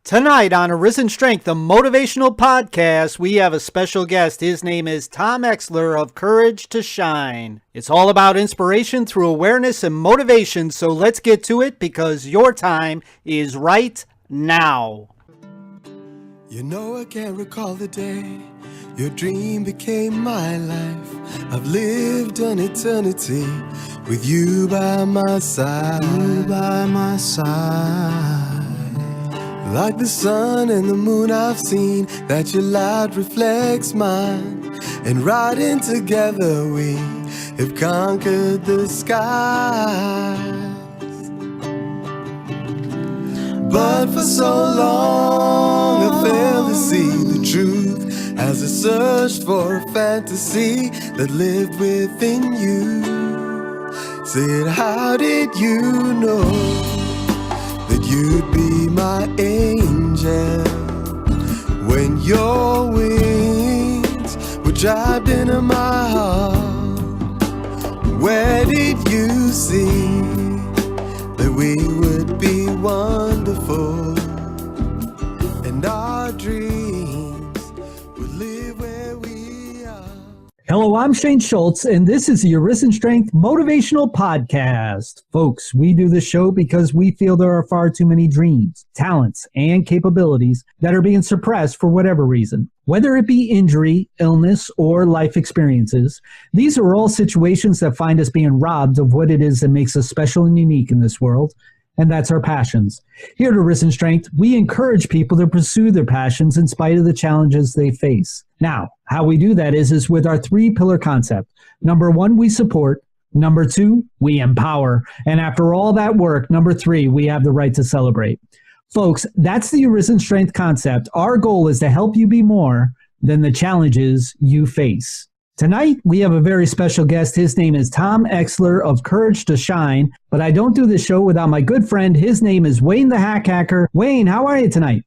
Tonight on Arisen Strength, the motivational podcast, we have a special guest. His name is Tom Exler of Courage to Shine. It's all about inspiration through awareness and motivation, so let's get to it because your time is right now. You know I can't recall the day your dream became my life. I've lived an eternity with you by my side. You by my side. Like the sun and the moon I've seen, that your light reflects mine. And riding together we have conquered the skies. But for so long I failed to see the truth as I searched for a fantasy that lived within you. Said, how did you know that you'd be my angel when your wings were trapped into my heart? Where did you see that we would be wonderful and our dreams would live where we are? Hello, I'm Shane Schultz, and this is the Arisen Strength Motivational Podcast. Folks, we do this show because we feel there are far too many dreams, talents, and capabilities that are being suppressed for whatever reason. Whether it be injury, illness, or life experiences, these are all situations that find us being robbed of what it is that makes us special and unique in this world, and that's our passions. Here at Arisen Strength, we encourage people to pursue their passions in spite of the challenges they face. Now, how we do that is with our three-pillar concept. Number one, we support. Number two, we empower. And after all that work, number three, we have the right to celebrate. Folks, that's the Arisen Strength concept. Our goal is to help you be more than the challenges you face. Tonight, we have a very special guest. His name is Tom Exler of Courage to Shine, but I don't do this show without my good friend. His name is Wayne the Hack Hacker. Wayne, how are you tonight?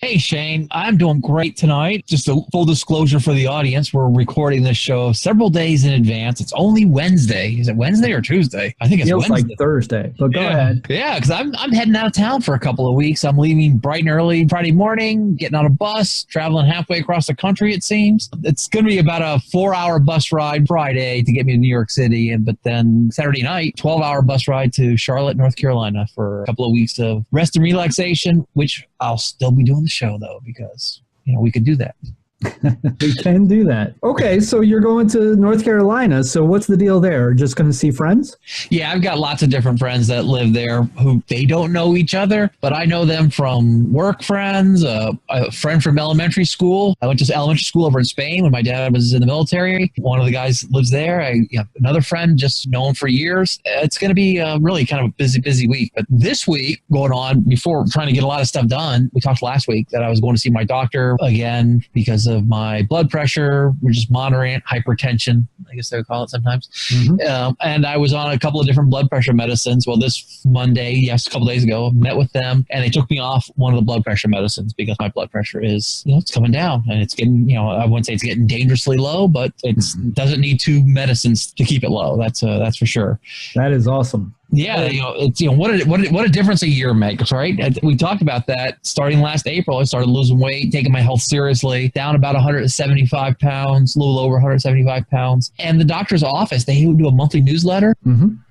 Hey, Shane, I'm doing great tonight. Just a full disclosure for the audience, we're recording this show several days in advance. It's only Wednesday. Is it Wednesday or Tuesday? I think it's Feels Wednesday. like Thursday, but go ahead. Yeah, because I'm heading out of town for a couple of weeks. I'm leaving bright and early Friday morning, getting on a bus, traveling halfway across the country, it seems. It's going to be about a 4-hour bus ride Friday to get me to New York City, but then Saturday night, 12-hour bus ride to Charlotte, North Carolina for a couple of weeks of rest and relaxation, which I'll still be doing the show though, because we could do that. We can do that. Okay, so you're going to North Carolina. So what's the deal there? Just going to see friends? Yeah, I've got lots of different friends that live there who they don't know each other, but I know them from work friends, a friend from elementary school. I went to elementary school over in Spain when my dad was in the military. One of the guys lives there. Another friend, just known for years. It's going to be really kind of a busy week. But this week going on, before trying to get a lot of stuff done, we talked last week that I was going to see my doctor again because of my blood pressure. We're just monitoring it, hypertension, I guess they would call it sometimes. Mm-hmm. And I was on a couple of different blood pressure medicines. Well, this Monday, a couple of days ago, met with them and they took me off one of the blood pressure medicines because my blood pressure is, it's coming down and it's getting, I wouldn't say it's getting dangerously low, but it doesn't need 2 medicines to keep it low. That's for sure. That is awesome. Yeah, it's what a difference a year makes, right? We talked about that starting last April. I started losing weight, taking my health seriously, down about 175 pounds, a little over 175 pounds. And the doctor's office, they do a monthly newsletter,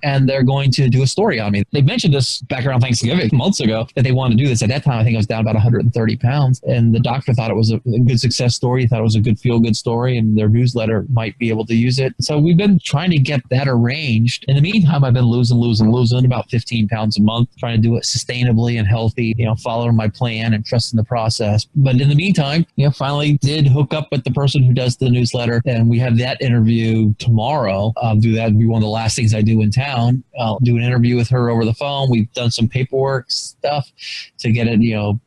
and they're going to do a story on me. They mentioned this back around Thanksgiving months ago that they wanted to do this. At that time, I think I was down about 130 pounds, and the doctor thought it was a good success story. He thought it was a good feel-good story, and their newsletter might be able to use it. So we've been trying to get that arranged. In the meantime, I've been losing about 15 pounds a month, trying to do it sustainably and healthy, following my plan and trusting the process. But in the meantime, finally did hook up with the person who does the newsletter, and we have that interview tomorrow. I'll do that. It'll be one of the last things I do in town. I'll do an interview with her over the phone. We've done some paperwork stuff to get it,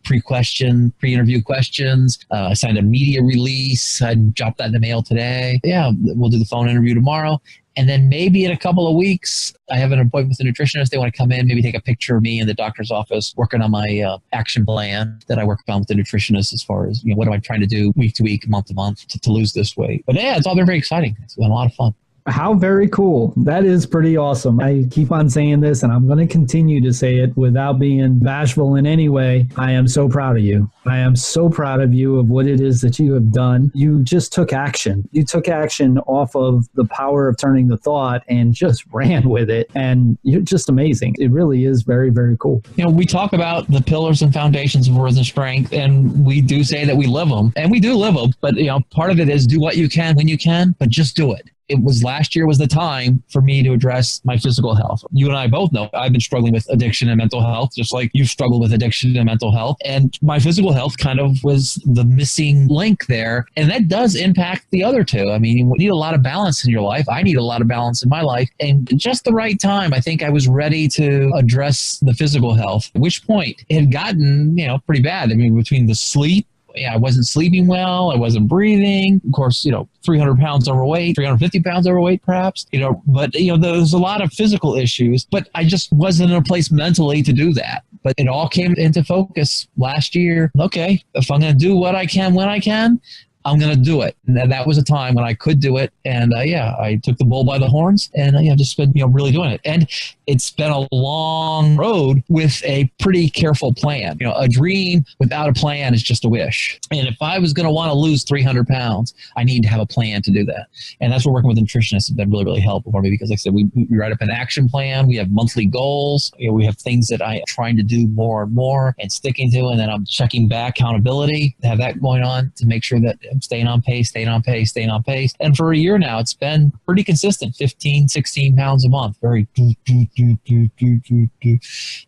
pre-interview questions. I signed a media release. I dropped that in the mail today. Yeah, we'll do the phone interview tomorrow. And then maybe in a couple of weeks, I have an appointment with a nutritionist. They want to come in, maybe take a picture of me in the doctor's office, working on my action plan that I work on with the nutritionist as far as, what am I trying to do week to week, month to month to lose this weight. But yeah, it's all been very exciting. It's been a lot of fun. How very cool. That is pretty awesome. I keep on saying this, and I'm going to continue to say it without being bashful in any way. I am so proud of you. I am so proud of you of what it is that you have done. You just took action. You took action off of the power of turning the thought and just ran with it. And you're just amazing. It really is very, very cool. We talk about the pillars and foundations of Arisen Strength, and we do say that we live them, and we do live them. But, part of it is do what you can when you can, but just do it. It was last year was the time for me to address my physical health. You and I both know I've been struggling with addiction and mental health, just like you've struggled with addiction and mental health. And my physical health kind of was the missing link there. And that does impact the other two. I mean, you need a lot of balance in your life. I need a lot of balance in my life. And just the right time, I think I was ready to address the physical health, at which point it had gotten, pretty bad. I mean, between the sleep, I wasn't sleeping well. I wasn't breathing. Of course, 300 pounds overweight, 350 pounds overweight, perhaps, but, there's a lot of physical issues, but I just wasn't in a place mentally to do that. But it all came into focus last year. Okay, if I'm going to do what I can when I can, I'm going to do it. And that was a time when I could do it. And I took the bull by the horns and just been, really doing it. And it's been a long road with a pretty careful plan. A dream without a plan is just a wish. And if I was going to want to lose 300 pounds, I need to have a plan to do that. And that's what working with nutritionists has been really, really helpful for me because like I said, we write up an action plan. We have monthly goals. We have things that I'm trying to do more and more and sticking to. And then I'm checking back accountability, have that going on to make sure that I'm staying on pace. And for a year now, it's been pretty consistent, 15, 16 pounds a month, very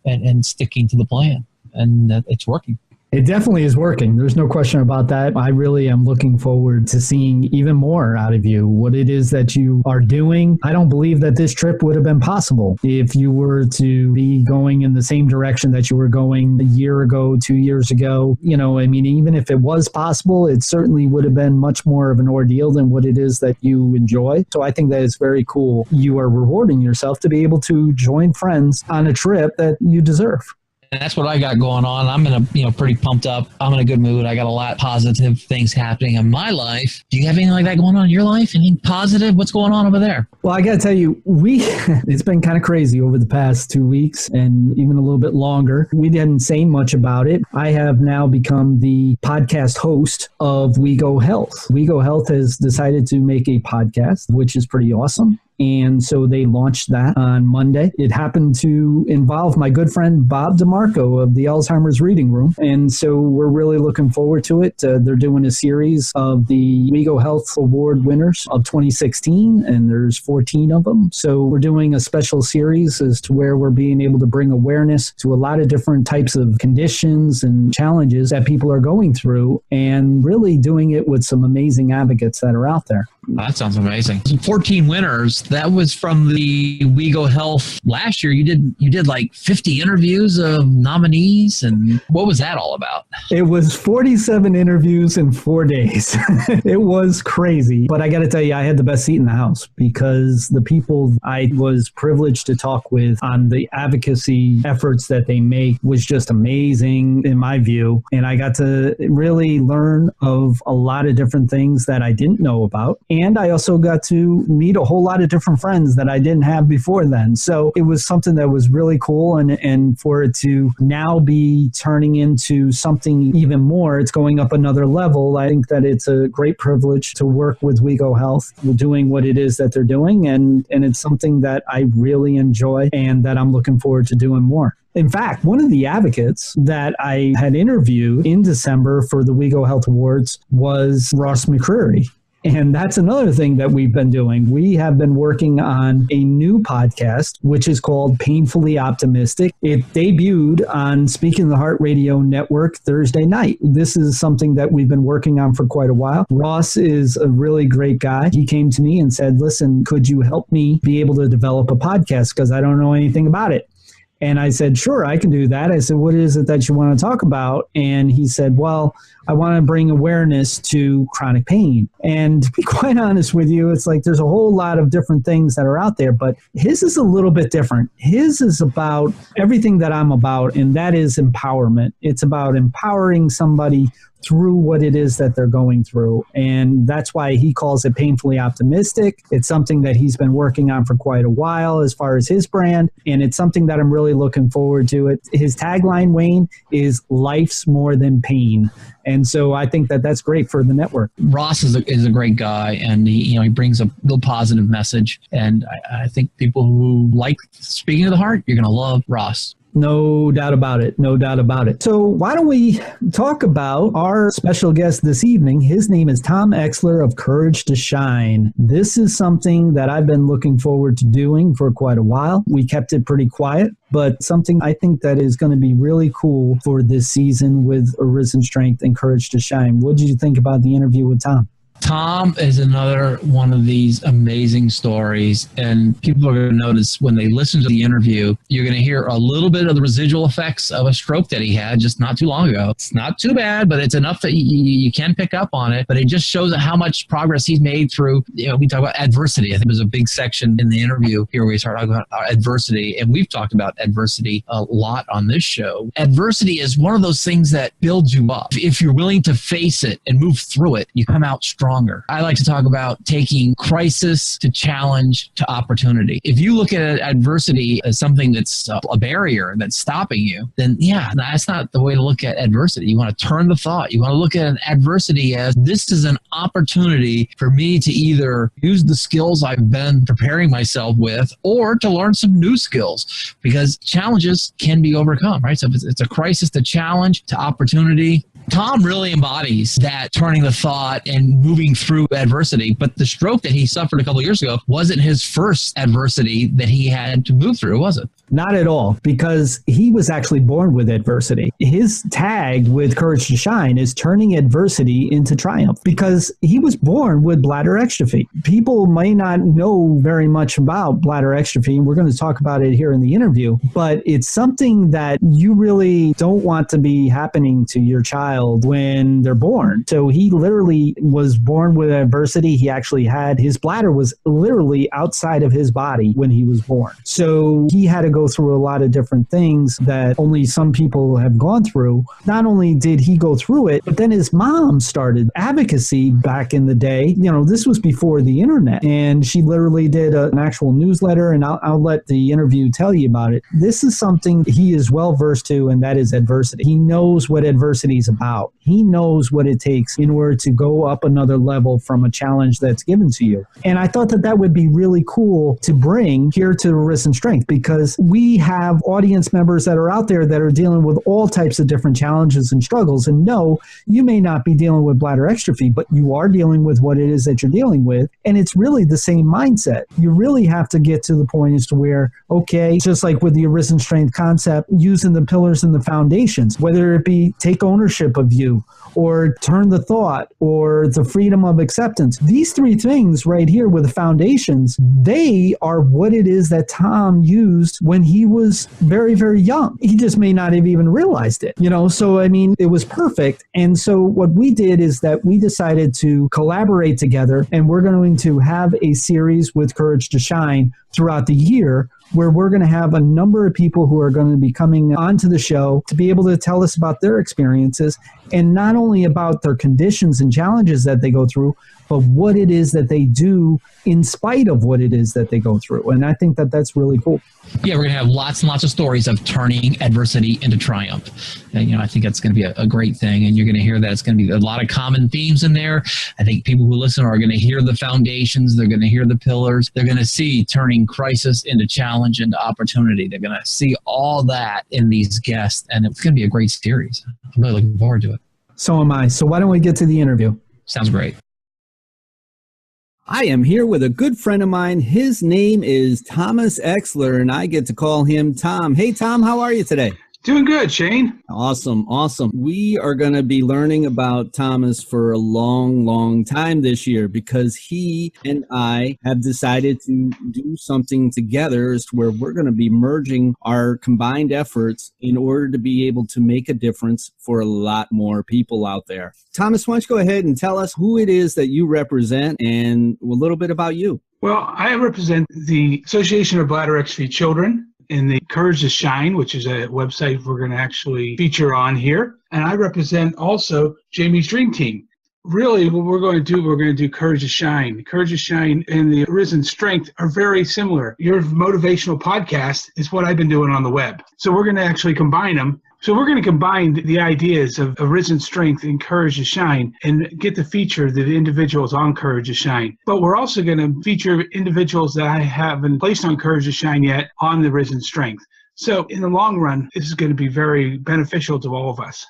and sticking to the plan. And it's working. It definitely is working. There's no question about that. I really am looking forward to seeing even more out of you, what it is that you are doing. I don't believe that this trip would have been possible if you were to be going in the same direction that you were going a year ago, 2 years ago. Even if it was possible, it certainly would have been much more of an ordeal than what it is that you enjoy. So I think that it's very cool. You are rewarding yourself to be able to join friends on a trip that you deserve. And that's what I got going on. I'm pretty pumped up. I'm in a good mood. I got a lot of positive things happening in my life. Do you have anything like that going on in your life? Anything positive? What's going on over there? Well, I got to tell you, it's been kind of crazy over the past 2 weeks and even a little bit longer. We didn't say much about it. I have now become the podcast host of We Go Health. We Go Health has decided to make a podcast, which is pretty awesome. And so they launched that on Monday. It happened to involve my good friend Bob DeMarco of the Alzheimer's Reading Room. And so we're really looking forward to it. They're doing a series of the WeGo Health Award winners of 2016, and there's 14 of them. So we're doing a special series as to where we're being able to bring awareness to a lot of different types of conditions and challenges that people are going through, and really doing it with some amazing advocates that are out there. That sounds amazing. 14 winners. That was from the WeGo Health last year. You did like 50 interviews of nominees, and what was that all about? It was 47 interviews in 4 days. It was crazy, but I got to tell you, I had the best seat in the house because the people I was privileged to talk with on the advocacy efforts that they make was just amazing in my view, and I got to really learn of a lot of different things that I didn't know about. And I also got to meet a whole lot of different friends that I didn't have before then. So it was something that was really cool. And for it to now be turning into something even more, it's going up another level. I think that it's a great privilege to work with WeGo Health, doing what it is that they're doing. And it's something that I really enjoy and that I'm looking forward to doing more. In fact, one of the advocates that I had interviewed in December for the WeGo Health Awards was Ross McCreary. And that's another thing that we've been doing. We have been working on a new podcast, which is called Painfully Optimistic. It debuted on Speaking of the Heart Radio Network Thursday night. This is something that we've been working on for quite a while. Ross is a really great guy. He came to me and said, listen, could you help me be able to develop a podcast? Because I don't know anything about it. And I said, sure, I can do that. I said, what is it that you want to talk about? And he said, well, I want to bring awareness to chronic pain. And to be quite honest with you, it's like there's a whole lot of different things that are out there, but his is a little bit different. His is about everything that I'm about, and that is empowerment. It's about empowering somebody through what it is that they're going through. And that's why he calls it painfully optimistic. It's something that he's been working on for quite a while as far as his brand. And it's something that I'm really looking forward to. His tagline, Wayne, is life's more than pain. And so I think that that's great for the network. Ross is a great guy, and he brings a real positive message. And I think people who like speaking to the heart, you're going to love Ross. No doubt about it. No doubt about it. So why don't we talk about our special guest this evening? His name is Tom Exler of Courage to Shine. This is something that I've been looking forward to doing for quite a while. We kept it pretty quiet, but something I think that is going to be really cool for this season with Arisen Strength and Courage to Shine. What did you think about the interview with Tom? Tom is another one of these amazing stories, and people are going to notice when they listen to the interview, you're going to hear a little bit of the residual effects of a stroke that he had just not too long ago. It's not too bad, but it's enough that you can pick up on it, but it just shows how much progress he's made through, we talk about adversity. I think there's a big section in the interview here where we start talking about adversity, and we've talked about adversity a lot on this show. Adversity is one of those things that builds you up. If you're willing to face it and move through it, you come out stronger. I like to talk about taking crisis to challenge to opportunity. If you look at adversity as something that's a barrier that's stopping you, then that's not the way to look at adversity. You want to turn the thought. You want to look at an adversity as this is an opportunity for me to either use the skills I've been preparing myself with or to learn some new skills, because challenges can be overcome, right? So if it's a crisis to challenge to opportunity, Tom really embodies that turning the thought and moving through adversity. But the stroke that he suffered a couple of years ago wasn't his first adversity that he had to move through, was it? Not at all, because he was actually born with adversity. His tag with Courage to Shine is turning adversity into triumph, because he was born with bladder exstrophy. People may not know very much about bladder exstrophy, and we're going to talk about it here in the interview, but it's something that you really don't want to be happening to your child when they're born. So he literally was born with adversity. He actually had, his bladder was literally outside of his body when he was born. So he had to go through a lot of different things that only some people have gone through. Not only did he go through it, but then his mom started advocacy back in the day. This was before the internet, and she literally did an actual newsletter, and I'll let the interview tell you about it. This is something he is well versed to, and that is adversity. He knows what adversity is about. He knows what it takes in order to go up another level from a challenge that's given to you. And I thought that would be really cool to bring here to Arisen Strength, because we have audience members that are out there that are dealing with all types of different challenges and struggles. And no, you may not be dealing with bladder exstrophy, but you are dealing with what it is that you're dealing with. And it's really the same mindset. You really have to get to the point as to where, okay, just like with the Arisen Strength concept, using the pillars and the foundations, whether it be take ownership of you, or turn the thought, or the freedom of acceptance. These three things right here with the foundations, they are what it is that Tom used when he was very, very young. He just may not have even realized it, So, it was perfect. And so what we did is that we decided to collaborate together, and we're going to have a series with Courage to Shine throughout the year, where we're going to have a number of people who are going to be coming onto the show to be able to tell us about their experiences, and not only about their conditions and challenges that they go through, but what it is that they do in spite of what it is that they go through. And I think that that's really cool. Yeah, we're going to have lots and lots of stories of turning adversity into triumph. And, I think that's going to be a great thing. And you're going to hear that it's going to be a lot of common themes in there. I think people who listen are going to hear the foundations. They're going to hear the pillars. They're going to see turning crisis into challenge, into opportunity. They're going to see all that in these guests. And it's going to be a great series. I'm really looking forward to it. So am I. So why don't we get to the interview? Sounds great. I am here with a good friend of mine. His name is Thomas Exler, and I get to call him Tom. Hey, Tom, how are you today? Doing good, Shane. Awesome. We are going to be learning about Thomas for a long, long time this year, because he and I have decided to do something together as to where we're going to be merging our combined efforts in order to be able to make a difference for a lot more people out there. Thomas, why don't you go ahead and tell us who it is that you represent and a little bit about you. Well, I represent the Association of Bladder Exstrophy Children. in the Courage to Shine, which is a website we're going to actually feature on here. And I represent also Jamie's Dream Team. Really, what we're going to do Courage to Shine. Courage to Shine and the Arisen Strength are very similar. Your motivational podcast is what I've been doing on the web. So we're going to actually combine them. So we're going to combine the ideas of Arisen Strength and Courage to Shine and get to feature the individuals on Courage to Shine. But we're also going to feature individuals that I haven't placed on Courage to Shine yet on the Arisen Strength. So in the long run, this is going to be very beneficial to all of us.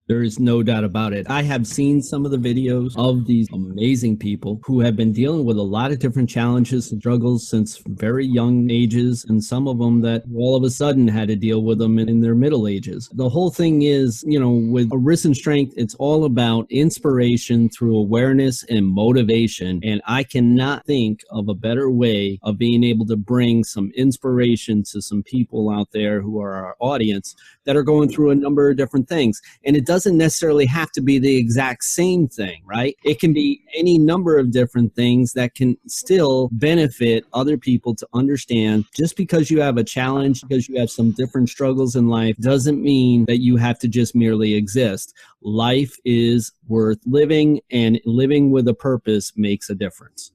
There is no doubt about it. I have seen some of the videos of these amazing people who have been dealing with a lot of different challenges and struggles since very young ages, and some of them that all of a sudden had to deal with them in their middle ages. The whole thing is, with Arisen Strength, it's all about inspiration through awareness and motivation. And I cannot think of a better way of being able to bring some inspiration to some people out there who are our audience that are going through a number of different things. And it doesn't necessarily have to be the exact same thing, right? It can be any number of different things that can still benefit other people to understand. Just because you have a challenge, because you have some different struggles in life, doesn't mean that you have to just merely exist. Life is worth living, and living with a purpose makes a difference.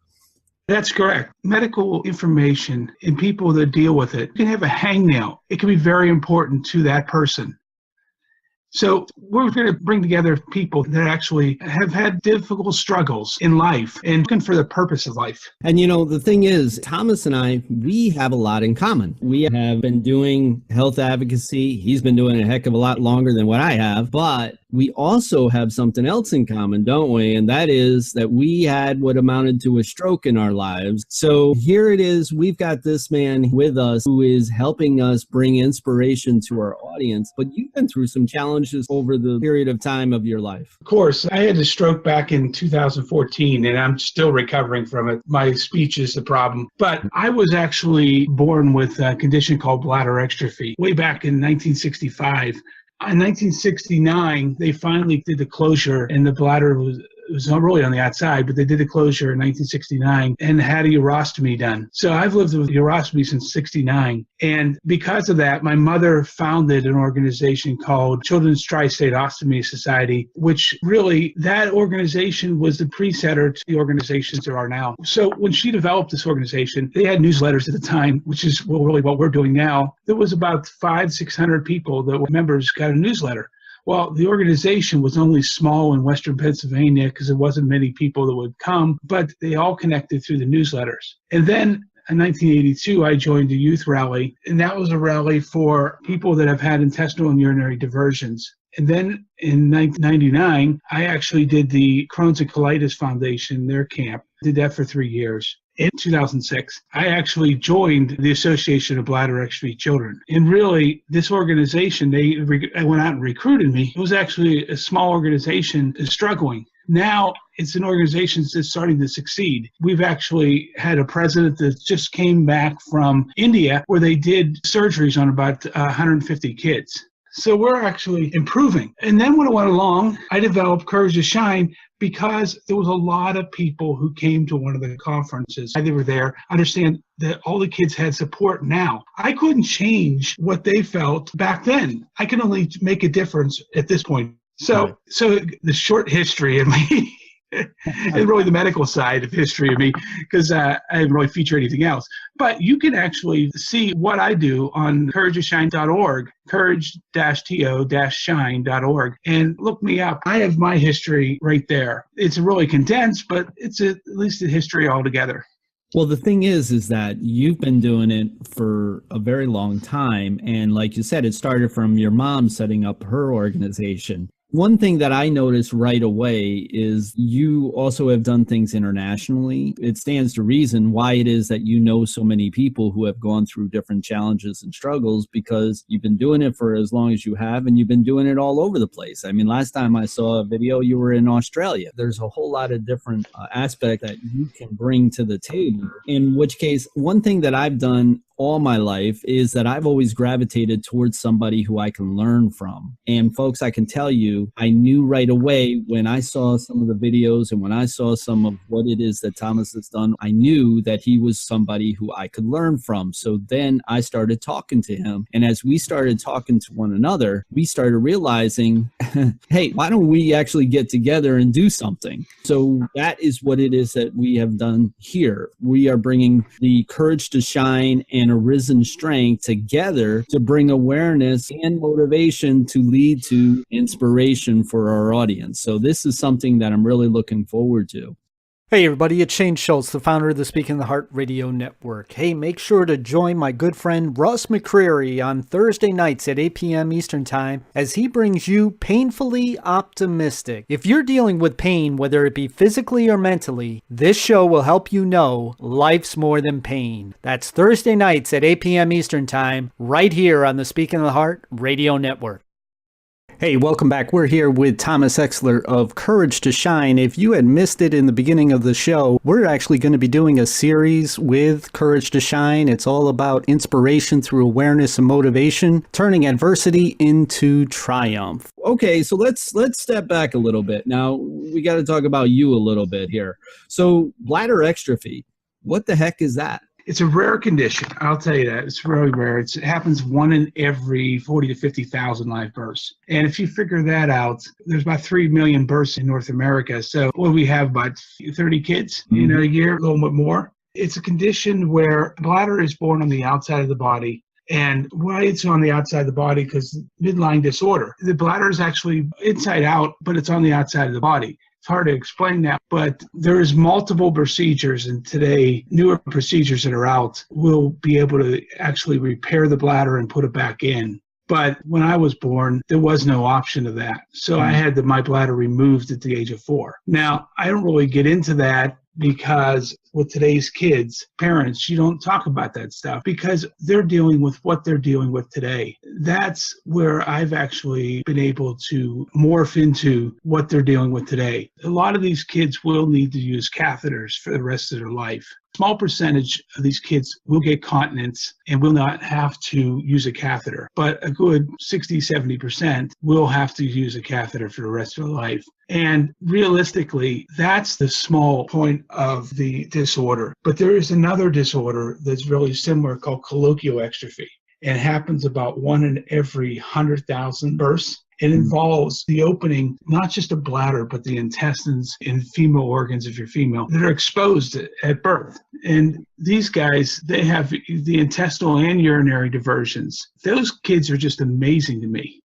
That's correct. Medical information and people that deal with it can have a hangnail. It can be very important to that person. So we're going to bring together people that actually have had difficult struggles in life and looking for the purpose of life. And the thing is, Thomas and I, we have a lot in common. We have been doing health advocacy. He's been doing a heck of a lot longer than what I have, but we also have something else in common, don't we? And that is that we had what amounted to a stroke in our lives. So here it is. We've got this man with us who is helping us bring inspiration to our audience. But you've been through some challenges over the period of time of your life. Of course, I had a stroke back in 2014, and I'm still recovering from it. My speech is the problem. But I was actually born with a condition called bladder exstrophy way back in 1965. In 1969, they finally did the closure, and the bladder was not really on the outside, but they did the closure in 1969 and had a urostomy done. So I've lived with urostomy since 69. And because of that, my mother founded an organization called Children's Tri-State Ostomy Society, which really, that organization was the precursor to the organizations there are now. So when she developed this organization, they had newsletters at the time, which is really what we're doing now. There was about 500-600 people that were members, got a newsletter. Well, the organization was only small in Western Pennsylvania because there wasn't many people that would come, but they all connected through the newsletters. And then in 1982, I joined a youth rally, and that was a rally for people that have had intestinal and urinary diversions. And then in 1999, I actually did the Crohn's and Colitis Foundation, their camp. Did that for 3 years. In 2006, I actually joined the Association of Bladder Exstrophy Children. And really, this organization, they went out and recruited me. It was actually a small organization struggling. Now, it's an organization that's starting to succeed. We've actually had a president that just came back from India where they did surgeries on about 150 kids. So we're actually improving. And then when it went along, I developed Courage to Shine because there was a lot of people who came to one of the conferences. They were there. Understand that all the kids had support now. I couldn't change what they felt back then. I can only make a difference at this point. So the short history of me and really the medical side of history of me, because I haven't really featured anything else. But you can actually see what I do on couragetashine.org, courage-to-shine.org, and look me up. I have my history right there. It's really condensed, but it's at least a history altogether. Well, the thing is that you've been doing it for a very long time. And like you said, it started from your mom setting up her organization. One thing that I noticed right away is you also have done things internationally. It stands to reason why it is that you know so many people who have gone through different challenges and struggles, because you've been doing it for as long as you have, and you've been doing it all over the place. I mean, last time I saw a video, you were in Australia. There's a whole lot of different aspects that you can bring to the table, in which case, one thing that I've done all my life is that I've always gravitated towards somebody who I can learn from. And folks, I can tell you, I knew right away when I saw some of the videos and when I saw some of what it is that Thomas has done, I knew that he was somebody who I could learn from. So then I started talking to him. And as we started talking to one another, we started realizing, hey, why don't we actually get together and do something? So that is what it is that we have done here. We are bringing the Courage to Shine and Arisen Strength together to bring awareness and motivation to lead to inspiration for our audience. So this is something that I'm really looking forward to. Hey everybody, it's Shane Schultz, the founder of the Speaking the Heart Radio Network. Hey, make sure to join my good friend Russ McCreary on Thursday nights at 8 p.m. Eastern Time as he brings you Painfully Optimistic. If you're dealing with pain, whether it be physically or mentally, this show will help you know life's more than pain. That's Thursday nights at 8 p.m. Eastern Time, right here on the Speaking the Heart Radio Network. Hey, welcome back. We're here with Thomas Exler of Courage to Shine. If you had missed it in the beginning of the show, we're actually going to be doing a series with Courage to Shine. It's all about inspiration through awareness and motivation, turning adversity into triumph. Okay, so let's step back a little bit. Now, we got to talk about you a little bit here. So bladder extrophy, what the heck is that? It's a rare condition. I'll tell you that. It's really rare. It happens 1 in every 40 to 50,000 live births. And if you figure that out, there's about 3 million births in North America. So what do we have, about 30 kids a year, a little bit more? It's a condition where bladder is born on the outside of the body. And why it's on the outside of the body? Because midline disorder. The bladder is actually inside out, but it's on the outside of the body. It's hard to explain that, but there's multiple procedures, and today newer procedures that are out will be able to actually repair the bladder and put it back in. But when I was born, there was no option of that. So I had my bladder removed at the age of 4. Now, I don't really get into that because with today's kids, parents, you don't talk about that stuff because they're dealing with what they're dealing with today. That's where I've actually been able to morph into what they're dealing with today. A lot of these kids will need to use catheters for the rest of their life. Small percentage of these kids will get continence and will not have to use a catheter, but a good 60-70% will have to use a catheter for the rest of their life. And realistically, that's the small point of the disorder. But there is another disorder that's really similar called colloquial extrophy. And it happens about 1 in every 100,000 births. It involves the opening, not just a bladder, but the intestines and female organs, if you're female, that are exposed at birth. And these guys, they have the intestinal and urinary diversions. Those kids are just amazing to me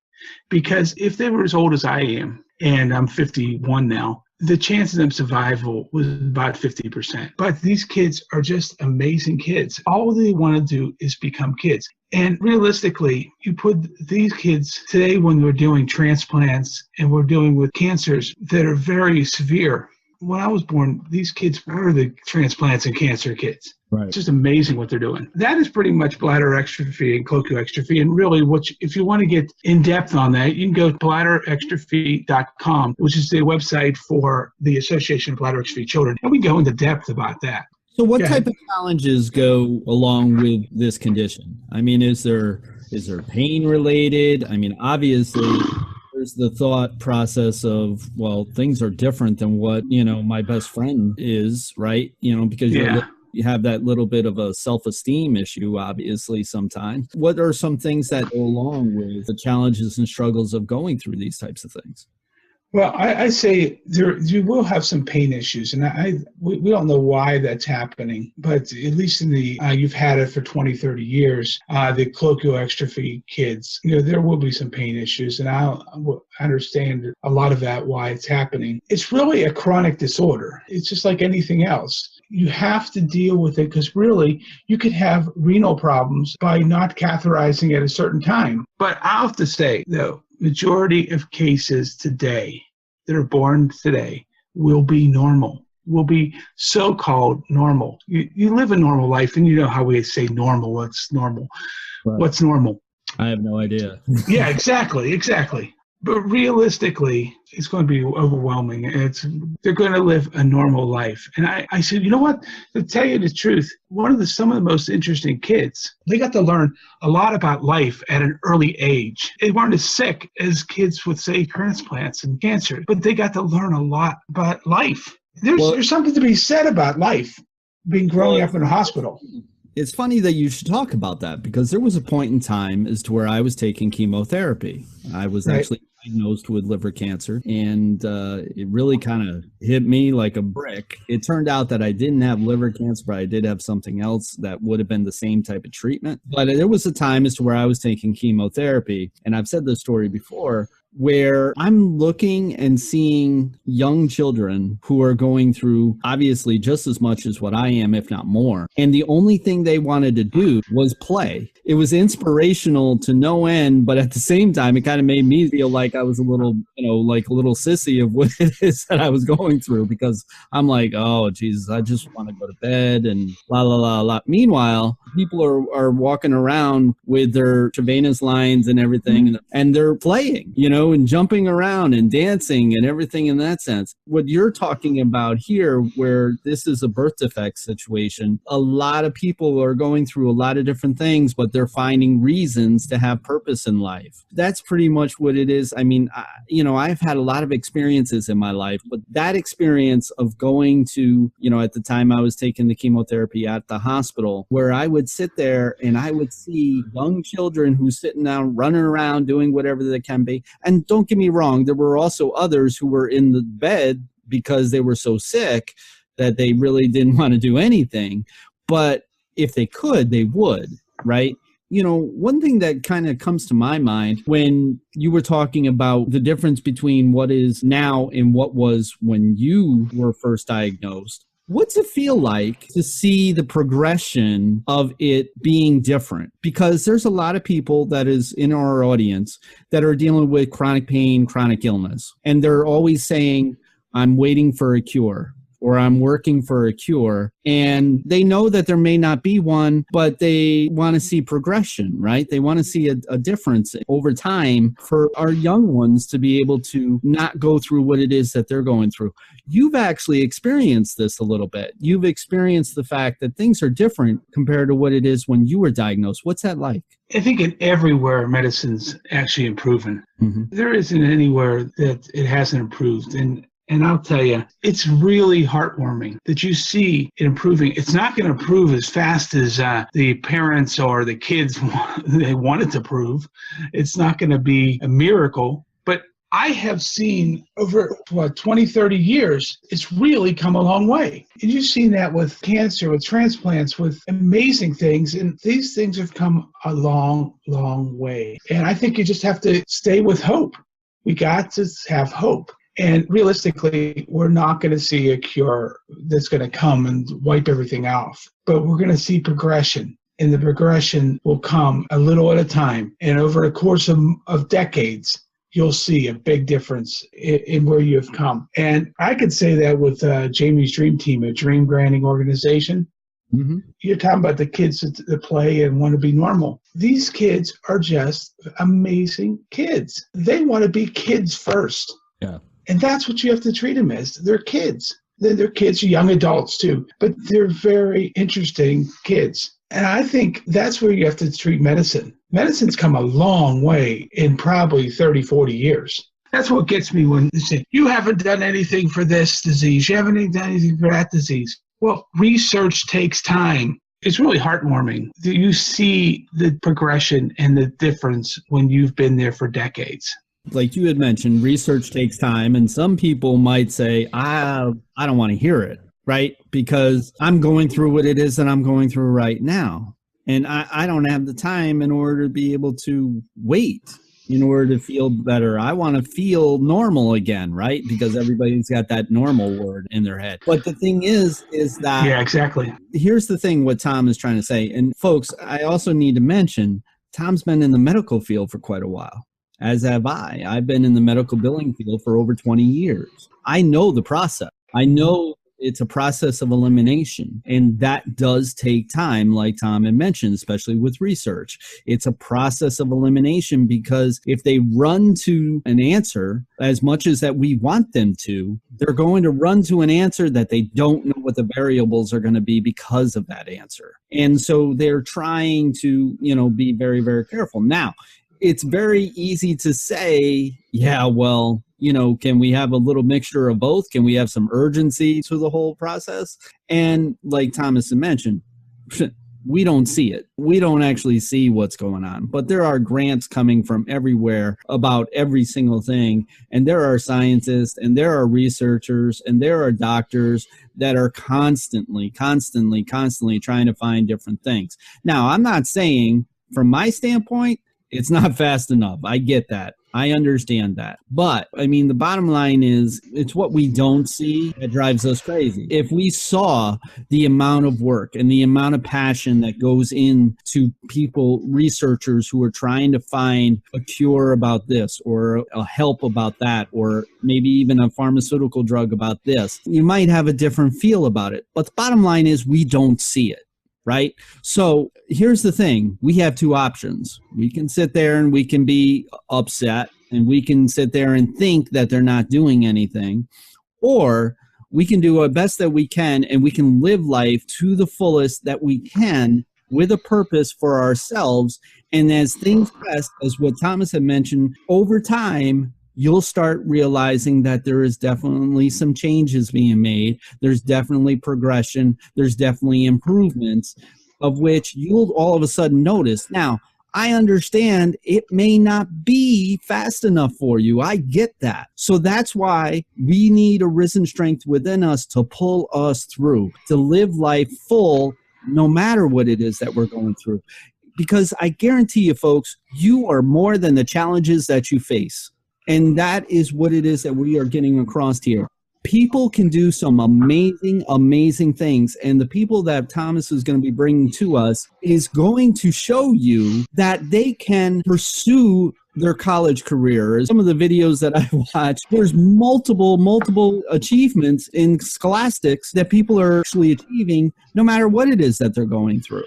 because if they were as old as I am, and I'm 51 now, the chance of them survival was about 50%. But these kids are just amazing kids. All they want to do is become kids. And realistically, you put these kids today when we're doing transplants and we're dealing with cancers that are very severe. When I was born, these kids were the transplants and cancer kids. Right. It's just amazing what they're doing. That is pretty much bladder extrophy and colloquial extrophy. And really, if you want to get in depth on that, you can go to bladderextrophy.com, which is the website for the Association of Bladder Extrophy Children. And we go into depth about that. So what type of challenges go along with this condition? I mean, is there pain related? I mean, obviously there's the thought process of, well, things are different than what, my best friend is, right? Because you have that little bit of a self-esteem issue, obviously, sometimes. What are some things that go along with the challenges and struggles of going through these types of things? Well, I say you will have some pain issues, and we don't know why that's happening, but at least in the you've had it for 20, 30 years, the colloquial extrophy kids, there will be some pain issues, and I understand a lot of that, why it's happening. It's really a chronic disorder. It's just like anything else. You have to deal with it because really you could have renal problems by not catheterizing at a certain time. But I have to say, though, majority of cases today that are born today will be normal, will be so-called normal. You live a normal life, and you know how we say normal. What's normal? Right. What's normal? I have no idea. Yeah, exactly. But realistically, it's going to be overwhelming. They're going to live a normal life. And I said, you know what? To tell you the truth, some of the most interesting kids, they got to learn a lot about life at an early age. They weren't as sick as kids with, say, transplants and cancer, but they got to learn a lot about life. There's something to be said about life, growing up in a hospital. It's funny that you should talk about that, because there was a point in time as to where I was taking chemotherapy. I was actually diagnosed with liver cancer, and it really kind of hit me like a brick. It turned out that I didn't have liver cancer, but I did have something else that would have been the same type of treatment. But there was a time as to where I was taking chemotherapy, and I've said this story before, where I'm looking and seeing young children who are going through obviously just as much as what I am, if not more. And the only thing they wanted to do was play. It was inspirational to no end, but at the same time, it kind of made me feel like I was a little, like a little sissy of what it is that I was going through, because I'm like, oh, Jesus, I just want to go to bed and la, la, la, la. Meanwhile, people are walking around with their Chavenas lines and everything, and they're playing, and jumping around and dancing and everything in that sense. What you're talking about here, where this is a birth defect situation, a lot of people are going through a lot of different things, but they're finding reasons to have purpose in life. That's pretty much what it is. I mean, I've had a lot of experiences in my life, but that experience of going to, at the time I was taking the chemotherapy at the hospital, where I would sit there and I would see young children who's sitting down, running around, doing whatever they can be. And don't get me wrong, there were also others who were in the bed because they were so sick that they really didn't want to do anything. But if they could, they would, right? One thing that kind of comes to my mind when you were talking about the difference between what is now and what was when you were first diagnosed, what's it feel like to see the progression of it being different? Because there's a lot of people that is in our audience that are dealing with chronic pain, chronic illness, and they're always saying, I'm waiting for a cure, or I'm working for a cure. And they know that there may not be one, but they want to see progression, right? They want to see a difference over time for our young ones to be able to not go through what it is that they're going through. You've actually experienced this a little bit. You've experienced the fact that things are different compared to what it is when you were diagnosed. What's that like? I think everywhere medicine's actually improving. Mm-hmm. There isn't anywhere that it hasn't improved. And I'll tell you, it's really heartwarming that you see it improving. It's not going to improve as fast as the parents or the kids they want it to prove. It's not going to be a miracle. But I have seen over 20, 30 years, it's really come a long way. And you've seen that with cancer, with transplants, with amazing things. And these things have come a long, long way. And I think you just have to stay with hope. We got to have hope. And realistically, we're not going to see a cure that's going to come and wipe everything off. But we're going to see progression. And the progression will come a little at a time. And over the course of decades, you'll see a big difference in where you've come. And I could say that with Jamie's Dream Team, a dream granting organization. Mm-hmm. You're talking about the kids that play and want to be normal. These kids are just amazing kids. They want to be kids first. Yeah. And that's what you have to treat them as. They're kids. They're kids, young adults too, but they're very interesting kids. And I think that's where you have to treat medicine. Medicine's come a long way in probably 30, 40 years. That's what gets me when they say, you haven't done anything for this disease. You haven't done anything for that disease. Well, research takes time. It's really heartwarming. You see the progression and the difference when you've been there for decades. Like you had mentioned, research takes time, and some people might say, I don't want to hear it, right? Because I'm going through what it is that I'm going through right now. And I don't have the time in order to be able to wait in order to feel better. I want to feel normal again, right? Because everybody's got that normal word in their head. But the thing is that... Yeah, exactly. Here's the thing, what Tom is trying to say. And folks, I also need to mention, Tom's been in the medical field for quite a while. As have I. I've been in the medical billing field for over 20 years. I know the process. I know It's a process of elimination, and that does take time, like Tom had mentioned, especially with research. It's a process of elimination because if they run to an answer as much as that we want them to, they're going to run to an answer that they don't know what the variables are going to be because of that answer. And so they're trying to, be very, very careful. Now, it's very easy to say, yeah, well, can we have a little mixture of both? Can we have some urgency to the whole process? And like Thomas had mentioned, we don't see it. We don't actually see what's going on. But there are grants coming from everywhere about every single thing. And there are scientists and there are researchers and there are doctors that are constantly trying to find different things. Now, I'm not saying from my standpoint, it's not fast enough. I get that. I understand that. But, the bottom line is it's what we don't see that drives us crazy. If we saw the amount of work and the amount of passion that goes into people, researchers who are trying to find a cure about this or a help about that, or maybe even a pharmaceutical drug about this, you might have a different feel about it. But the bottom line is we don't see it. Right? So here's the thing. We have two options. We can sit there and we can be upset and we can sit there and think that they're not doing anything, or we can do our best that we can and we can live life to the fullest that we can with a purpose for ourselves. And as things progress, as what Thomas had mentioned, over time, you'll start realizing that there is definitely some changes being made. There's definitely progression. There's definitely improvements of which you'll all of a sudden notice. Now, I understand it may not be fast enough for you. I get that. So that's why we need a risen strength within us to pull us through, to live life full, no matter what it is that we're going through. Because I guarantee you, folks, you are more than the challenges that you face. And that is what it is that we are getting across here. People can do some amazing, amazing things. And the people that Thomas is going to be bringing to us is going to show you that they can pursue their college career. Some of the videos that I watch, there's multiple achievements in scholastics that people are actually achieving no matter what it is that they're going through.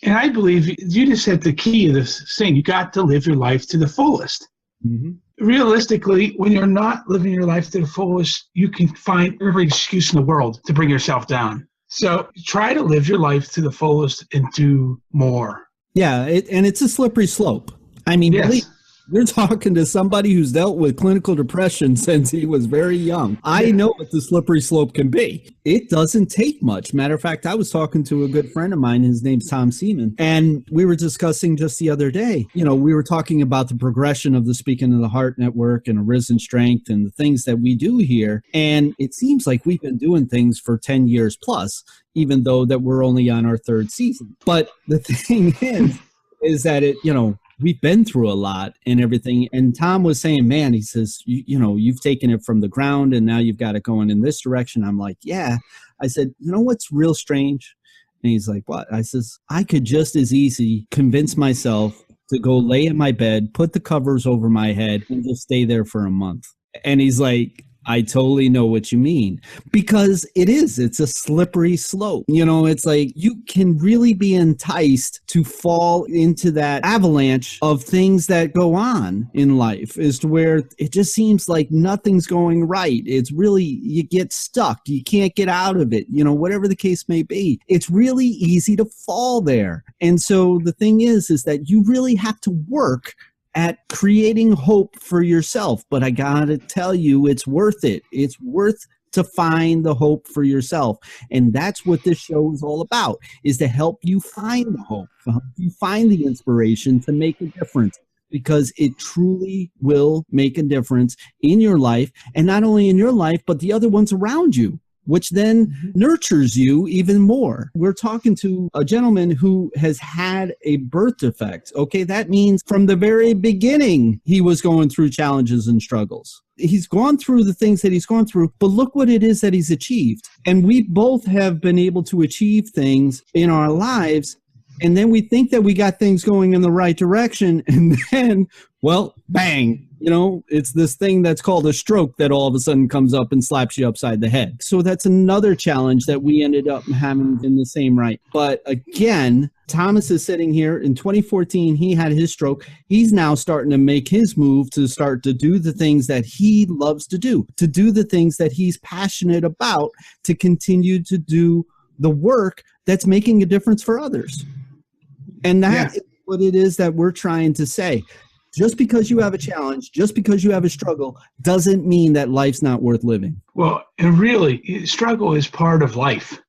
And I believe you just said the key of this thing. You got to live your life to the fullest. Mm-hmm. Realistically, when you're not living your life to the fullest, you can find every excuse in the world to bring yourself down. So try to live your life to the fullest and do more. Yeah, and it's a slippery slope. Yes. You're talking to somebody who's dealt with clinical depression since he was very young. I know what the slippery slope can be. It doesn't take much. Matter of fact, I was talking to a good friend of mine. His name's Tom Seaman. And we were discussing just the other day, we were talking about the progression of the Speaking of the Heart Network and Arisen Strength and the things that we do here. And it seems like we've been doing things for 10 years plus, even though that we're only on our third season. But the thing is that we've been through a lot and everything. And Tom was saying, man, he says, you've taken it from the ground and now you've got it going in this direction. I'm like, yeah. I said, what's real strange? And he's like, what? I says, I could just as easy convince myself to go lay in my bed, put the covers over my head and just stay there for a month. And he's like, I totally know what you mean, because it's a slippery slope. It's like you can really be enticed to fall into that avalanche of things that go on in life, as to where it just seems like nothing's going right. It's really, you get stuck. You can't get out of it, whatever the case may be. It's really easy to fall there. And so the thing is that you really have to work at creating hope for yourself. But I gotta tell you, it's worth it. It's worth to find the hope for yourself. And that's what this show is all about, is to help you find the hope, help you find the inspiration to make a difference, because it truly will make a difference in your life, and not only in your life, but the other ones around you, which then nurtures you even more. We're talking to a gentleman who has had a birth defect. Okay, that means from the very beginning, he was going through challenges and struggles. He's gone through the things that he's gone through, but look what it is that he's achieved. And we both have been able to achieve things in our lives, and then we think that we got things going in the right direction, and then, well, bang, You know, it's this thing that's called a stroke that all of a sudden comes up and slaps you upside the head. So that's another challenge that we ended up having in the same right. But again, Thomas is sitting here in 2014. He had his stroke. He's now starting to make his move to start to do the things that he loves to do the things that he's passionate about, to continue to do the work that's making a difference for others. And that is what it is that we're trying to say. Just because you have a challenge, just because you have a struggle, doesn't mean that life's not worth living. Well, and really, struggle is part of life.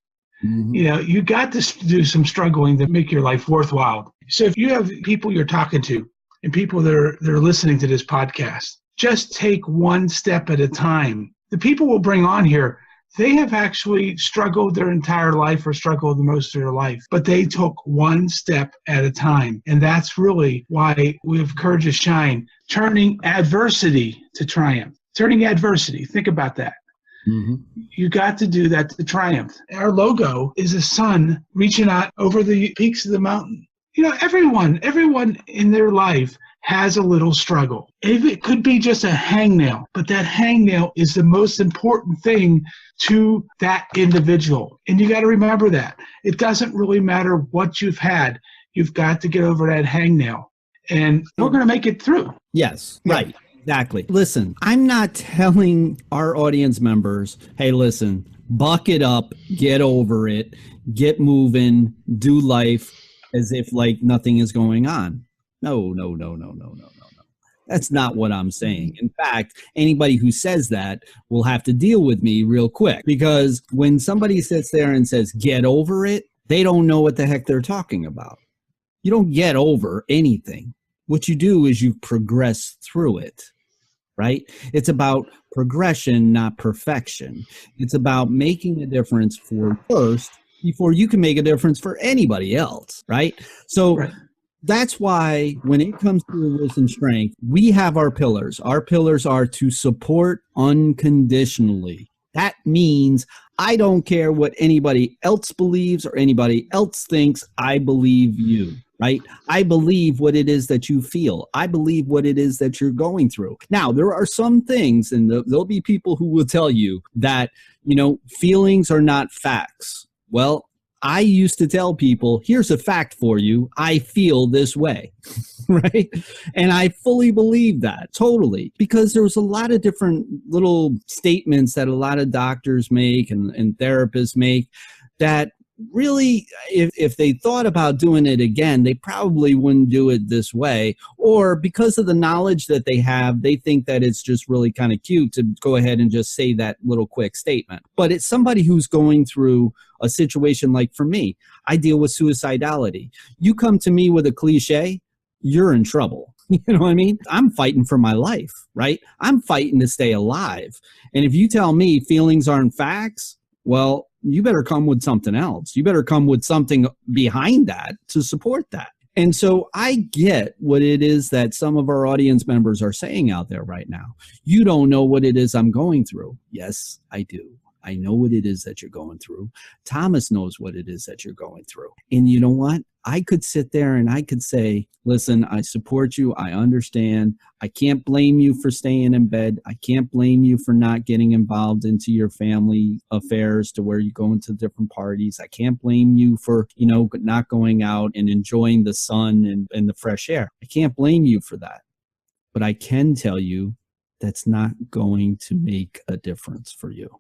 Mm-hmm. You know, you got to do some struggling to make your life worthwhile. So if you have people you're talking to and people that are listening to this podcast, just take one step at a time. The people we'll bring on here, they have actually struggled their entire life or struggled the most of their life, but they took one step at a time. And that's really why we have Courage to Shine, turning adversity to triumph. Turning adversity, think about that. Mm-hmm. You got to do that to triumph. Our logo is a sun reaching out over the peaks of the mountain. You know, everyone in their life has a little struggle. If it could be just a hangnail, but that hangnail is the most important thing to that individual. And you got to remember that. It doesn't really matter what you've had. You've got to get over that hangnail. And we're going to make it through. Yes, right. Exactly. Listen, I'm not telling our audience members, hey, listen, buck it up, get over it, get moving, do life as if like nothing is going on. No. That's not what I'm saying. In fact, anybody who says that will have to deal with me real quick, because when somebody sits there and says, get over it, they don't know what the heck they're talking about. You don't get over anything. What you do is you progress through it, right? It's about progression, not perfection. It's about making a difference for first before you can make a difference for anybody else, right? So that's why when it comes to Arisen Strength, we have our pillars. Our pillars are to support unconditionally. That means I don't care what anybody else believes or anybody else thinks. I believe you, right? I believe what it is that you feel. I believe what it is that you're going through. Now, there are some things, and there'll be people who will tell you that, you know, feelings are not facts. Well, I used to tell people, here's a fact for you. I feel this way, right? And I fully believe that, totally, because there was a lot of different little statements that a lot of doctors make and therapists make that really, if they thought about doing it again, they probably wouldn't do it this way. Or because of the knowledge that they have, they think that it's just really kind of cute to go ahead and just say that little quick statement. But it's somebody who's going through a situation like for me. I deal with suicidality. You come to me with a cliche, you're in trouble. You know what I mean? I'm fighting for my life, right? I'm fighting to stay alive. And if you tell me feelings aren't facts, well, you better come with something else. You better come with something behind that to support that. And so I get what it is that some of our audience members are saying out there right now. You don't know what it is I'm going through. Yes, I do. I know what it is that you're going through. Thomas knows what it is that you're going through. And you know what? I could sit there and I could say, listen, I support you. I understand. I can't blame you for staying in bed. I can't blame you for not getting involved into your family affairs to where you go into different parties. I can't blame you for, you know, not going out and enjoying the sun and the fresh air. I can't blame you for that. But I can tell you that's not going to make a difference for you.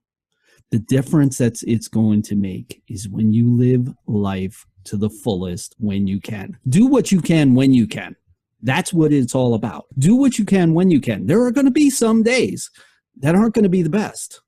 The difference that it's going to make is when you live life to the fullest when you can. Do what you can when you can. That's what it's all about. Do what you can when you can. There are going to be some days that aren't going to be the best.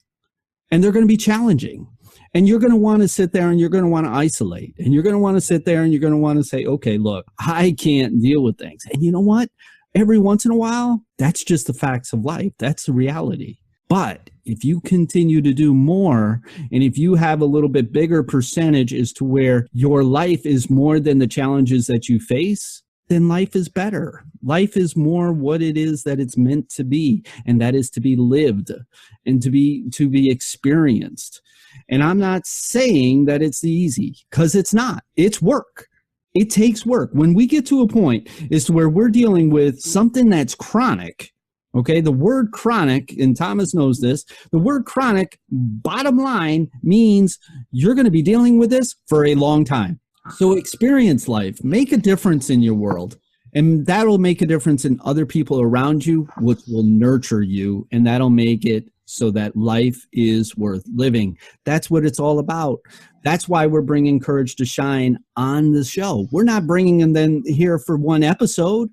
And they're going to be challenging. And you're going to want to sit there and you're going to want to isolate. And you're going to want to sit there and you're going to want to say, okay, look, I can't deal with things. And you know what? Every once in a while, that's just the facts of life. That's the reality. But if you continue to do more, and if you have a little bit bigger percentage as to where your life is more than the challenges that you face, then life is better. Life is more what it is that it's meant to be, and that is to be lived and to be experienced. And I'm not saying that it's easy, because it's not. It's work. It takes work. When we get to a point as to where we're dealing with something that's chronic, Okay, the word chronic, and Thomas knows this, the word chronic, bottom line, means you're going to be dealing with this for a long time. So experience life, make a difference in your world, and that'll make a difference in other people around you, which will nurture you, and that'll make it so that life is worth living. That's what it's all about. That's why we're bringing Courage to Shine on the show. We're not bringing them here for one episode.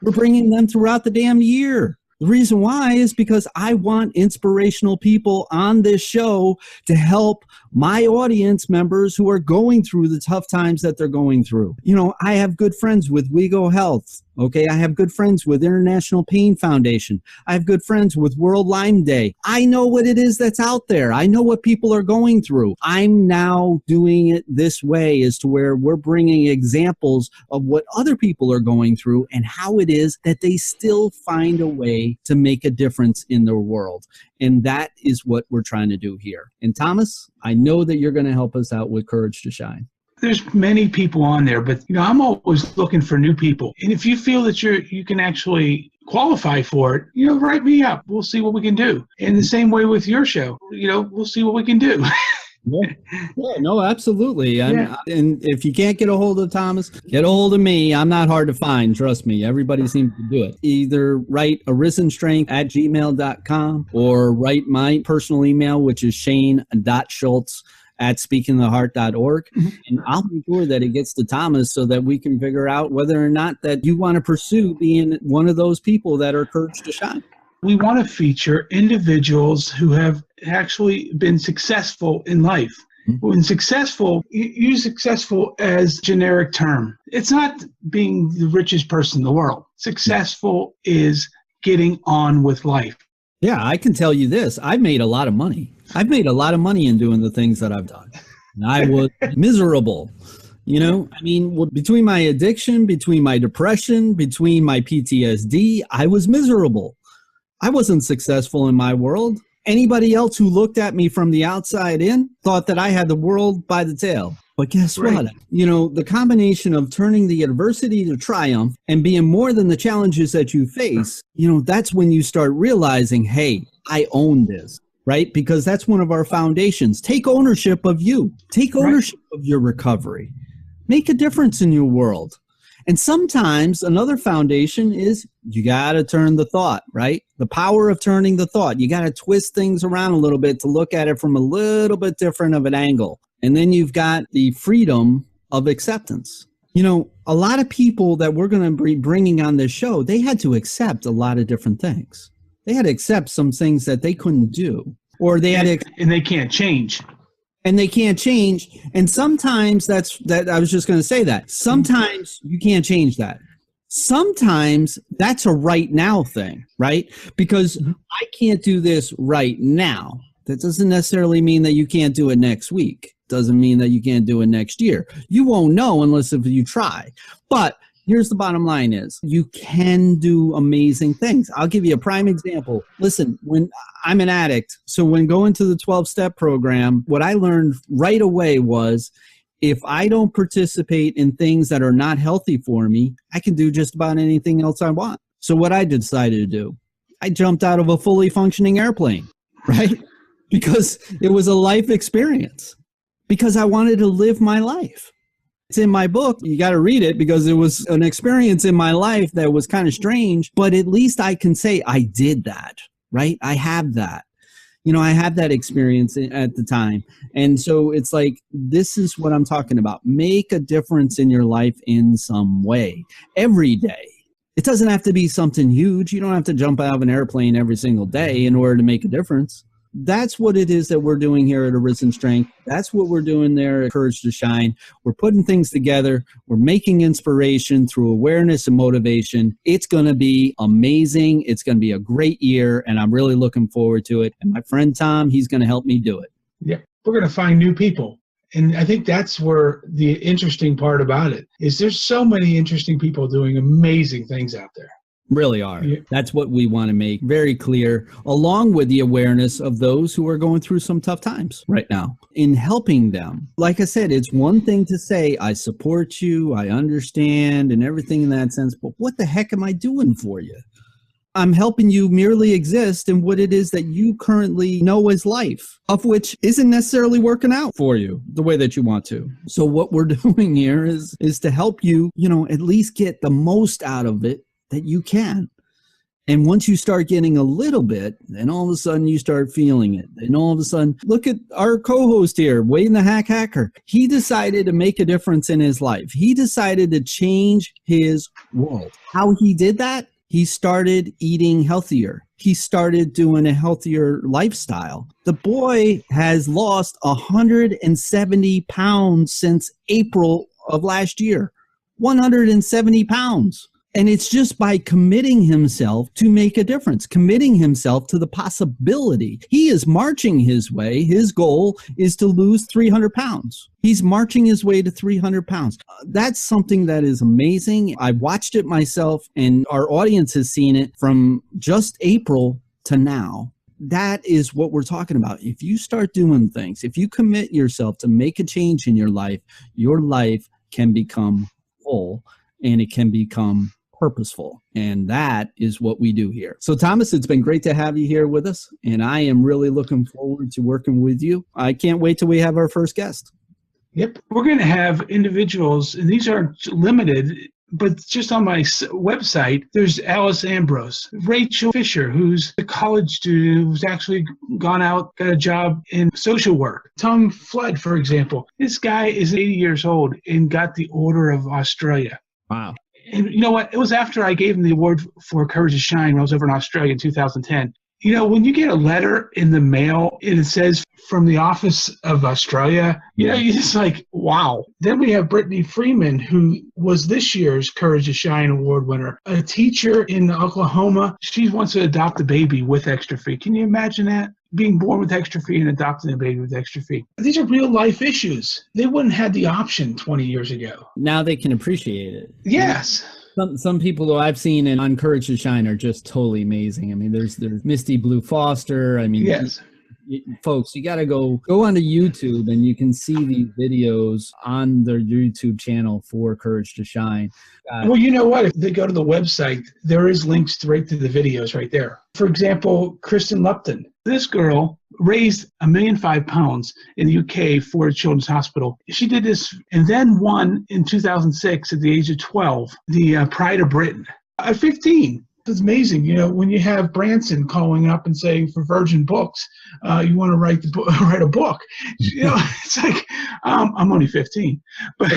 We're bringing them throughout the damn year. The reason why is because I want inspirational people on this show to help my audience members who are going through the tough times that they're going through. You know, I have good friends with WeGo Health. Okay, I have good friends with International Pain Foundation. I have good friends with World Lyme Day. I know what it is that's out there. I know what people are going through. I'm now doing it this way, as to where we're bringing examples of what other people are going through and how it is that they still find a way to make a difference in their world. And that is what we're trying to do here. And Thomas, I know that you're going to help us out with Courage to Shine. There's many people on there, but I'm always looking for new people. And if you feel that you can actually qualify for it, write me up. We'll see what we can do. And the same way with your show, we'll see what we can do. Yeah, no, absolutely. And if you can't get a hold of Thomas, get a hold of me. I'm not hard to find. Trust me. Everybody seems to do it. Either write arisenstrength@gmail.com or write my personal email, which is shane.schultz@speakingtheheart.org. And I'll make sure that it gets to Thomas so that we can figure out whether or not that you want to pursue being one of those people that are Courage to Shine. We want to feature individuals who have actually been successful in life. When successful, use successful as a generic term. It's not being the richest person in the world. Successful is getting on with life. Yeah, I can tell you this. I've made a lot of money. I've made a lot of money in doing the things that I've done. And I was miserable. Between my addiction, between my depression, between my PTSD, I was miserable. I wasn't successful in my world. Anybody else who looked at me from the outside in thought that I had the world by the tail. But guess what? The combination of turning the adversity to triumph and being more than the challenges that you face, that's when you start realizing, hey, I own this, right? Because that's one of our foundations. Take ownership of you. Take ownership of your recovery. Make a difference in your world. And sometimes another foundation is you got to turn the thought, right? The power of turning the thought. You got to twist things around a little bit to look at it from a little bit different of an angle. And then you've got the freedom of acceptance. A lot of people that we're going to be bringing on this show, they had to accept a lot of different things. They had to accept some things that they couldn't do, or they had to, and they can't change. And they can't change. And sometimes I was just going to say that. Sometimes you can't change that. Sometimes that's a right now thing, right? Because I can't do this right now. That doesn't necessarily mean that you can't do it next week. Doesn't mean that you can't do it next year. You won't know unless if you try. But here's the bottom line is you can do amazing things. I'll give you a prime example. Listen, when I'm an addict, so when going to the 12-step program, what I learned right away was if I don't participate in things that are not healthy for me, I can do just about anything else I want. So what I decided to do, I jumped out of a fully functioning airplane, right? Because it was a life experience. Because I wanted to live my life. It's in my book. You got to read it because it was an experience in my life that was kind of strange, but at least I can say I did that, right? I have that. I have that experience at the time. And so it's like, this is what I'm talking about. Make a difference in your life in some way every day. It doesn't have to be something huge. You don't have to jump out of an airplane every single day in order to make a difference. That's what it is that we're doing here at Arisen Strength. That's what we're doing there at Courage to Shine. We're putting things together. We're making inspiration through awareness and motivation. It's going to be amazing. It's going to be a great year, and I'm really looking forward to it. And my friend Tom, he's going to help me do it. Yeah, we're going to find new people. And I think that's where the interesting part about it is there's so many interesting people doing amazing things out there. Really are. Yeah. That's what we want to make very clear, along with the awareness of those who are going through some tough times right now in helping them. Like I said, it's one thing to say, I support you, I understand, and everything in that sense, but what the heck am I doing for you? I'm helping you merely exist in what it is that you currently know as life, of which isn't necessarily working out for you the way that you want to. So what we're doing here is to help you, at least get the most out of it that you can. And once you start getting a little bit, then all of a sudden you start feeling it. And all of a sudden, look at our co-host here, Wade the Hack Hacker. He decided to make a difference in his life. He decided to change his world. How he did that? He started eating healthier. He started doing a healthier lifestyle. The boy has lost 170 pounds since April of last year. 170 pounds. And it's just by committing himself to make a difference, committing himself to the possibility. He is marching his way. His goal is to lose 300 pounds. He's marching his way to 300 pounds. That's something that is amazing. I watched it myself, and our audience has seen it from just April to now. That is what we're talking about. If you start doing things, if you commit yourself to make a change in your life can become full, and it can become purposeful. And that is what we do here. So Thomas, it's been great to have you here with us. And I am really looking forward to working with you. I can't wait till we have our first guest. Yep. We're going to have individuals, and these aren't limited, but just on my website, there's Alice Ambrose, Rachel Fisher, who's a college student who's actually gone out, got a job in social work. Tom Flood, for example. This guy is 80 years old and got the Order of Australia. Wow. And you know what? It was after I gave him the award for Courage to Shine when I was over in Australia in 2010. When you get a letter in the mail and it says from the office of Australia, you're just like, wow. Then we have Brittany Freeman, who was this year's Courage to Shine award winner, a teacher in Oklahoma. She wants to adopt a baby with extra feet. Can you imagine that? Being born with extra feet and adopting a baby with extra feet. These are real life issues. They wouldn't have the option 20 years ago. Now they can appreciate it. Yes. Some people who I've seen on Courage to Shine are just totally amazing. I mean, there's Misty Blue Foster. I mean, yes. Folks, you got to go onto YouTube and you can see these videos on their YouTube channel for Courage to Shine. Well, you know what? If they go to the website, there is links right to the videos right there. For example, Kristen Lupton. This girl raised £1.5 million in the UK for Children's Hospital. She did this and then won in 2006 at the age of 12, the Pride of Britain. At 15. It's amazing, when you have Branson calling up and saying for Virgin Books, you want to write a book. It's like, I'm only 15, but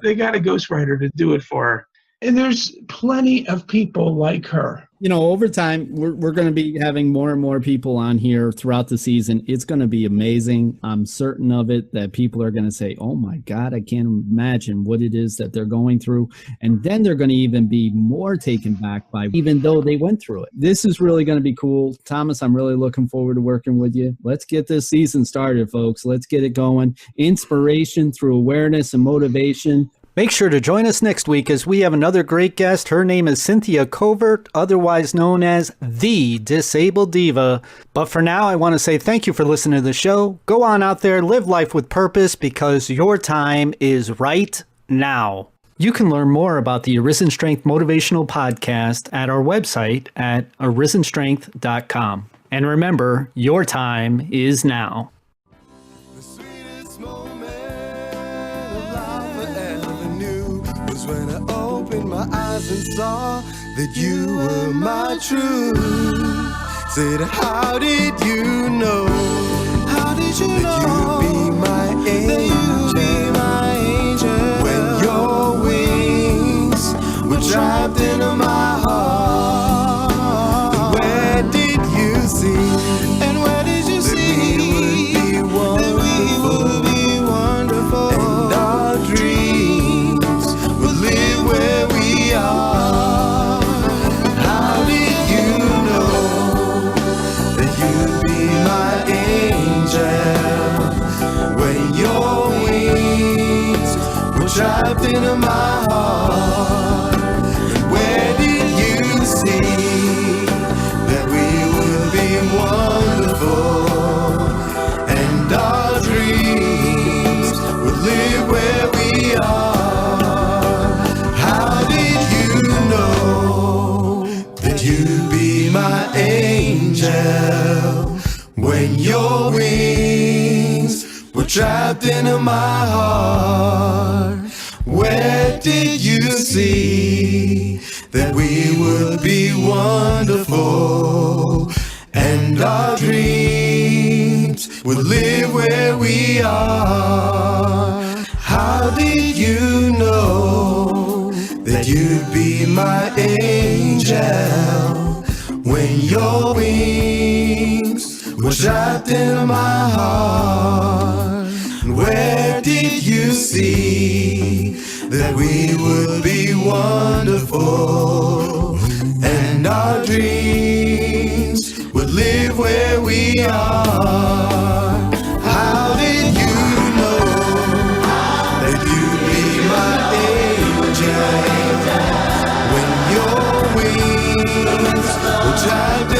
they got a ghostwriter to do it for her. And there's plenty of people like her. Over time, we're going to be having more and more people on here throughout the season. It's going to be amazing. I'm certain of it that people are going to say, oh my God, I can't imagine what it is that they're going through. And then they're going to even be more taken back by even though they went through it. This is really going to be cool. Thomas, I'm really looking forward to working with you. Let's get this season started, folks. Let's get it going. Inspiration through awareness and motivation. Make sure to join us next week as we have another great guest. Her name is Cynthia Covert, otherwise known as the Disabled Diva. But for now, I want to say thank you for listening to the show. Go on out there, live life with purpose because your time is right now. You can learn more about the Arisen Strength Motivational Podcast at our website at arisenstrength.com. And remember, your time is now. When I opened my eyes and saw that you were my truth. Said, how did you know? How did you know? That you'd be my angel. When your wings were trapped into my heart. And where did you see? And where did you see? That we would be wonderful. And our dreams will live where we are. How did you know that you'd be my angel when your wings were trapped into my heart? And where did you see that we would be wonderful and our dreams would live where we are? How did you know that you your wings were trapped into my heart, where did you see that we would be wonderful and our dreams would live where we are? How did you know that you'd be my angel when your wings were trapped in my heart? Where did you see that we would be wonderful and our dreams would live where we are? How did you know that you'd be my angel when your wings were trapped